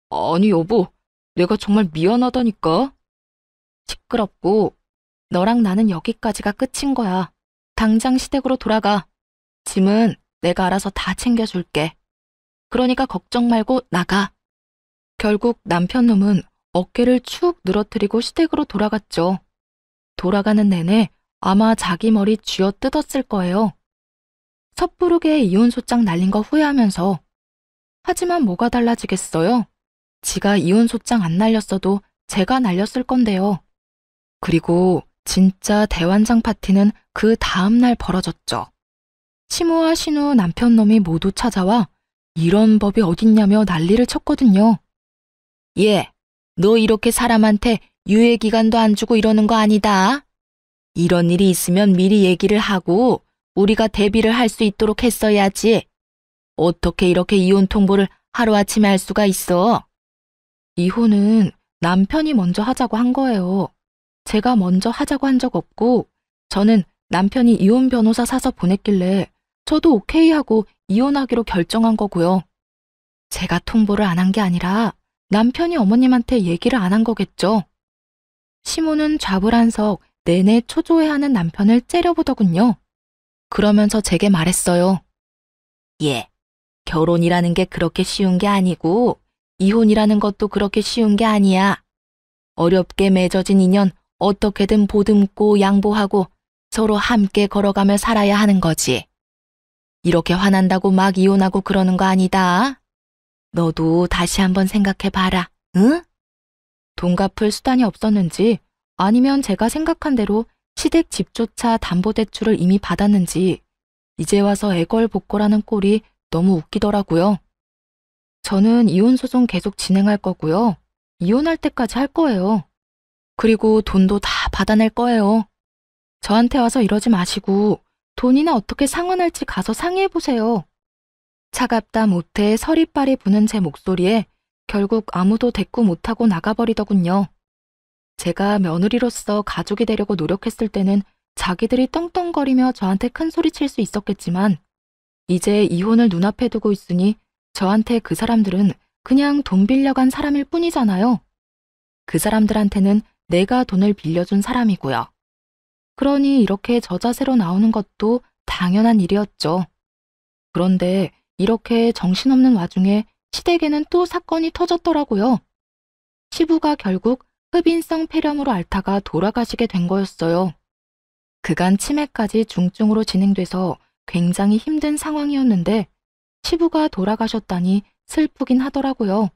S1: 아니 여보, 내가 정말 미안하다니까. 시끄럽고 너랑 나는 여기까지가 끝인 거야. 당장 시댁으로 돌아가. 짐은 내가 알아서 다 챙겨줄게. 그러니까 걱정 말고 나가. 결국 남편 놈은 어깨를 축 늘어뜨리고 시댁으로 돌아갔죠. 돌아가는 내내 아마 자기 머리 쥐어 뜯었을 거예요. 섣부르게 이혼소장 날린 거 후회하면서. 하지만 뭐가 달라지겠어요? 지가 이혼소장 안 날렸어도 제가 날렸을 건데요. 그리고 진짜 대환장 파티는 그 다음날 벌어졌죠. 시모와 신우 남편 놈이 모두 찾아와 이런 법이 어딨냐며 난리를 쳤거든요. 얘, 너 이렇게 사람한테 유예기간도 안 주고 이러는 거 아니다. 이런 일이 있으면 미리 얘기를 하고 우리가 대비를 할 수 있도록 했어야지. 어떻게 이렇게 이혼 통보를 하루아침에 할 수가 있어? 이혼은 남편이 먼저 하자고 한 거예요. 제가 먼저 하자고 한 적 없고 저는 남편이 이혼 변호사 사서 보냈길래 저도 오케이 하고 이혼하기로 결정한 거고요. 제가 통보를 안 한 게 아니라 남편이 어머님한테 얘기를 안 한 거겠죠. 시모는 좌불안석 내내 초조해하는 남편을 째려보더군요. 그러면서 제게 말했어요. 예, 결혼이라는 게 그렇게 쉬운 게 아니고 이혼이라는 것도 그렇게 쉬운 게 아니야. 어렵게 맺어진 인연 어떻게든 보듬고 양보하고 서로 함께 걸어가며 살아야 하는 거지. 이렇게 화난다고 막 이혼하고 그러는 거 아니다. 너도 다시 한번 생각해봐라, 응? 돈 갚을 수단이 없었는지 아니면 제가 생각한 대로 시댁 집조차 담보대출을 이미 받았는지 이제 와서 애걸복걸하는 꼴이 너무 웃기더라고요. 저는 이혼소송 계속 진행할 거고요. 이혼할 때까지 할 거예요. 그리고 돈도 다 받아낼 거예요. 저한테 와서 이러지 마시고 돈이나 어떻게 상환할지 가서 상의해보세요. 차갑다 못해 서리빨이 부는 제 목소리에 결국 아무도 대꾸 못하고 나가버리더군요. 제가 며느리로서 가족이 되려고 노력했을 때는 자기들이 떵떵거리며 저한테 큰 소리 칠 수 있었겠지만 이제 이혼을 눈앞에 두고 있으니 저한테 그 사람들은 그냥 돈 빌려간 사람일 뿐이잖아요. 그 사람들한테는 내가 돈을 빌려준 사람이고요. 그러니 이렇게 저자세로 나오는 것도 당연한 일이었죠. 그런데 이렇게 정신없는 와중에 시댁에는 또 사건이 터졌더라고요. 시부가 결국 흡인성 폐렴으로 앓다가 돌아가시게 된 거였어요. 그간 치매까지 중증으로 진행돼서 굉장히 힘든 상황이었는데 시부가 돌아가셨다니 슬프긴 하더라고요.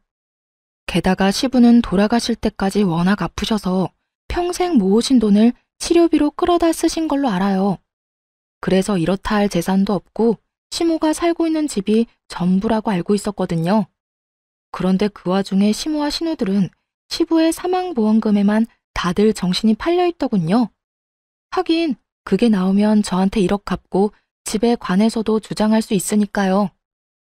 S1: 게다가 시부는 돌아가실 때까지 워낙 아프셔서 평생 모으신 돈을 치료비로 끌어다 쓰신 걸로 알아요. 그래서 이렇다 할 재산도 없고 시모가 살고 있는 집이 전부라고 알고 있었거든요. 그런데 그 와중에 시모와 신우들은 시부의 사망보험금에만 다들 정신이 팔려 있더군요. 하긴 그게 나오면 저한테 1억 갚고 집에 관해서도 주장할 수 있으니까요.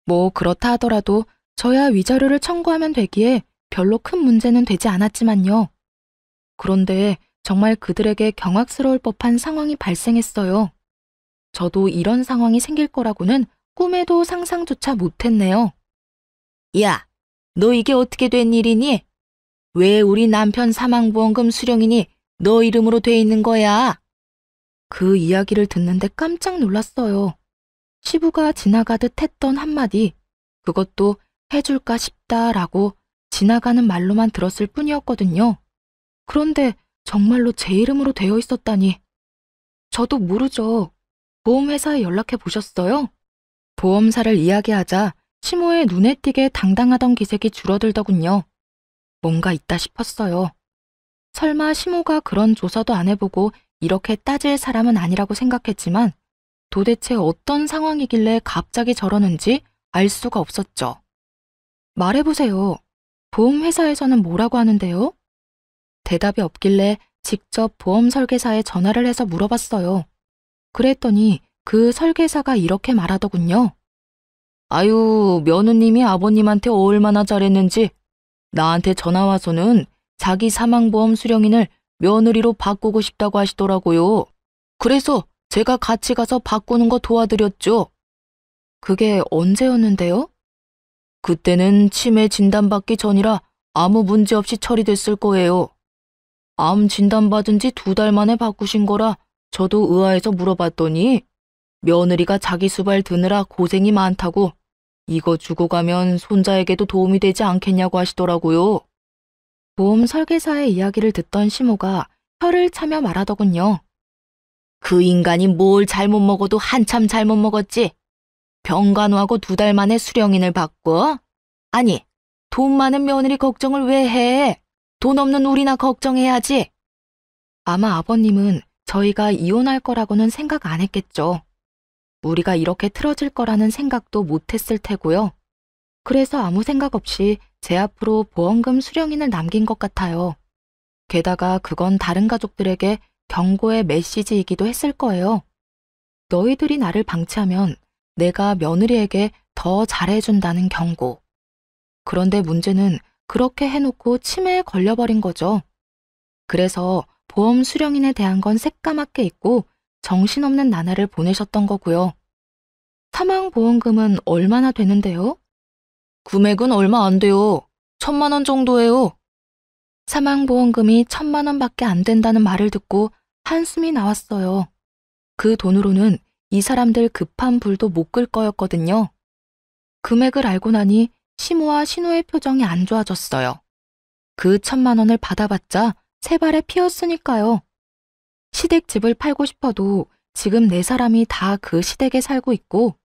S1: 뭐 그렇다 하더라도 저야 위자료를 청구하면 되기에 별로 큰 문제는 되지 않았지만요. 그런데 정말 그들에게 경악스러울 법한 상황이 발생했어요. 저도 이런 상황이 생길 거라고는 꿈에도 상상조차 못했네요. 야, 너 이게 어떻게 된 일이니? 왜 우리 남편 사망보험금 수령인이 너 이름으로 돼 있는 거야? 그 이야기를 듣는데 깜짝 놀랐어요. 시부가 지나가듯 했던 한마디, 그것도 해줄까 싶다라고 지나가는 말로만 들었을 뿐이었거든요. 그런데 정말로 제 이름으로 되어 있었다니. 저도 모르죠. 보험회사에 연락해 보셨어요? 보험사를 이야기하자 시모의 눈에 띄게 당당하던 기색이 줄어들더군요. 뭔가 있다 싶었어요. 설마 시모가 그런 조사도 안 해보고 이렇게 따질 사람은 아니라고 생각했지만 도대체 어떤 상황이길래 갑자기 저러는지 알 수가 없었죠. 말해보세요. 보험회사에서는 뭐라고 하는데요? 대답이 없길래 직접 보험 설계사에 전화를 해서 물어봤어요. 그랬더니 그 설계사가 이렇게 말하더군요. 아유, 며느님이 아버님한테 얼마나 잘했는지 나한테 전화와서는 자기 사망보험 수령인을 며느리로 바꾸고 싶다고 하시더라고요. 그래서 제가 같이 가서 바꾸는 거 도와드렸죠. 그게 언제였는데요? 그때는 치매 진단받기 전이라 아무 문제 없이 처리됐을 거예요. 암 진단받은 지 2달 만에 바꾸신 거라 저도 의아해서 물어봤더니 며느리가 자기 수발 드느라 고생이 많다고 이거 주고 가면 손자에게도 도움이 되지 않겠냐고 하시더라고요. 보험 설계사의 이야기를 듣던 시모가 혀를 차며 말하더군요. 그 인간이 뭘 잘못 먹어도 한참 잘못 먹었지. 병간호하고 2달 만에 수령인을 바꿔? 아니, 돈 많은 며느리 걱정을 왜 해? 돈 없는 우리나 걱정해야지. 아마 아버님은 저희가 이혼할 거라고는 생각 안 했겠죠. 우리가 이렇게 틀어질 거라는 생각도 못했을 테고요. 그래서 아무 생각 없이 제 앞으로 보험금 수령인을 남긴 것 같아요. 게다가 그건 다른 가족들에게 경고의 메시지이기도 했을 거예요. 너희들이 나를 방치하면 내가 며느리에게 더 잘해준다는 경고. 그런데 문제는 그렇게 해놓고 치매에 걸려버린 거죠. 그래서 보험 수령인에 대한 건 새까맣게 잊고 정신없는 나날을 보내셨던 거고요. 사망보험금은 얼마나 되는데요? 금액은 얼마 안 돼요. 1,000만 원 정도예요. 사망보험금이 1,000만 원밖에 안 된다는 말을 듣고 한숨이 나왔어요. 그 돈으로는 이 사람들 급한 불도 못 끌 거였거든요. 금액을 알고 나니 시모와 신우의 표정이 안 좋아졌어요. 그 1,000만 원을 받아봤자 세 발에 피었으니까요. 시댁집을 팔고 싶어도 지금 네 사람이 다 그 시댁에 살고 있고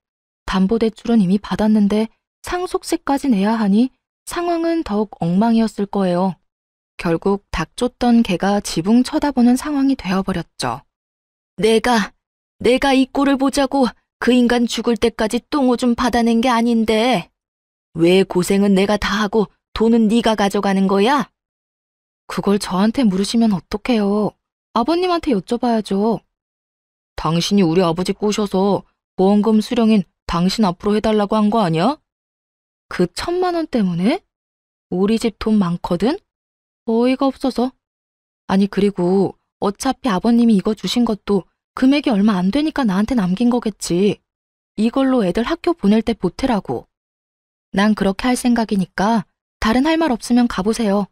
S1: 담보대출은 이미 받았는데 상속세까지 내야 하니 상황은 더욱 엉망이었을 거예요. 결국 닭 쫓던 개가 지붕 쳐다보는 상황이 되어버렸죠. 내가 이 꼴을 보자고 그 인간 죽을 때까지 똥오줌 받아낸 게 아닌데 왜 고생은 내가 다 하고 돈은 네가 가져가는 거야? 그걸 저한테 물으시면 어떡해요. 아버님한테 여쭤봐야죠. 당신이 우리 아버지 꼬셔서 보험금 수령인 당신 앞으로 해달라고 한 거 아니야? 그 1,000만 원 때문에? 우리 집 돈 많거든? 어이가 없어서. 아니 그리고 어차피 아버님이 이거 주신 것도 금액이 얼마 안 되니까 나한테 남긴 거겠지. 이걸로 애들 학교 보낼 때 보태라고. 난 그렇게 할 생각이니까 다른 할 말 없으면 가보세요.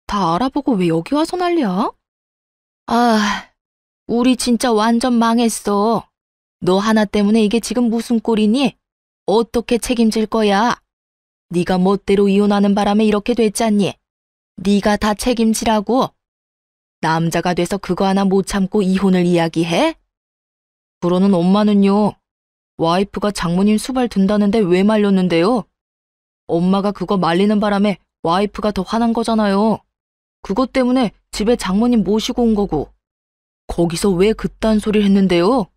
S1: 다 알아보고 왜 여기 와서 난리야? 아, 우리 진짜 완전 망했어. 너 하나 때문에 이게 지금 무슨 꼴이니? 어떻게 책임질 거야? 네가 멋대로 이혼하는 바람에 이렇게 됐잖니? 네가 다 책임지라고. 남자가 돼서 그거 하나 못 참고 이혼을 이야기해? 그러는 엄마는요. 와이프가 장모님 수발 든다는데 왜 말렸는데요? 엄마가 그거 말리는 바람에 와이프가 더 화난 거잖아요. 그것 때문에 집에 장모님 모시고 온 거고. 거기서 왜 그딴 소리를 했는데요?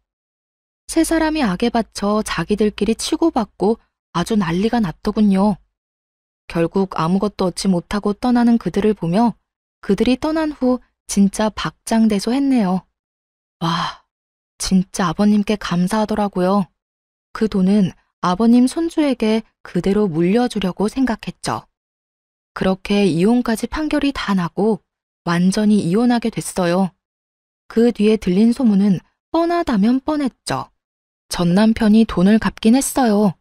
S1: 세 사람이 악에 받쳐 자기들끼리 치고받고 아주 난리가 났더군요. 결국 아무것도 얻지 못하고 떠나는 그들을 보며 그들이 떠난 후 진짜 박장대소했네요. 와, 진짜 아버님께 감사하더라고요. 그 돈은 아버님 손주에게 그대로 물려주려고 생각했죠. 그렇게 이혼까지 판결이 다 나고 완전히 이혼하게 됐어요. 그 뒤에 들린 소문은 뻔하다면 뻔했죠. 전 남편이 돈을 갚긴 했어요.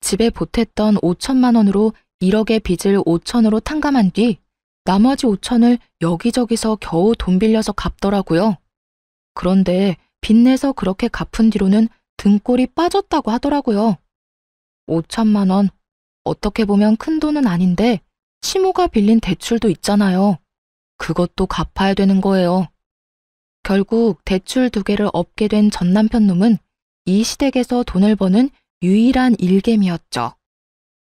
S1: 집에 보탰던 5천만 원으로 1억의 빚을 5천으로 탕감한 뒤 나머지 5천을 여기저기서 겨우 돈 빌려서 갚더라고요. 그런데 빚내서 그렇게 갚은 뒤로는 등골이 빠졌다고 하더라고요. 5천만 원, 어떻게 보면 큰 돈은 아닌데 시모가 빌린 대출도 있잖아요. 그것도 갚아야 되는 거예요. 결국 대출 2개를 엎게 된 전 남편 놈은 이 시댁에서 돈을 버는 유일한 일개미였죠.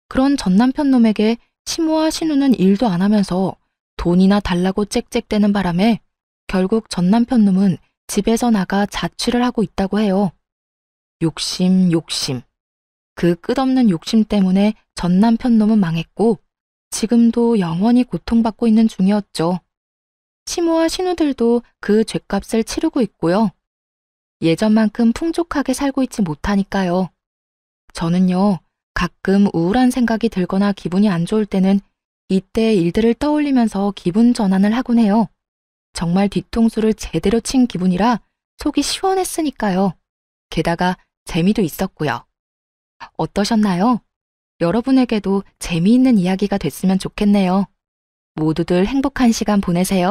S1: 그런 전 남편 놈에게 시모와 신우는 일도 안 하면서 돈이나 달라고 짹짹대는 바람에 결국 전 남편 놈은 집에서 나가 자취를 하고 있다고 해요. 욕심. 그 끝없는 욕심 때문에 전 남편 놈은 망했고 지금도 영원히 고통받고 있는 중이었죠. 시모와 신우들도 그 죗값을 치르고 있고요. 예전만큼 풍족하게 살고 있지 못하니까요. 저는요, 가끔 우울한 생각이 들거나 기분이 안 좋을 때는 이때의 일들을 떠올리면서 기분 전환을 하곤 해요. 정말 뒤통수를 제대로 친 기분이라 속이 시원했으니까요. 게다가 재미도 있었고요. 어떠셨나요? 여러분에게도 재미있는 이야기가 됐으면 좋겠네요. 모두들 행복한 시간 보내세요.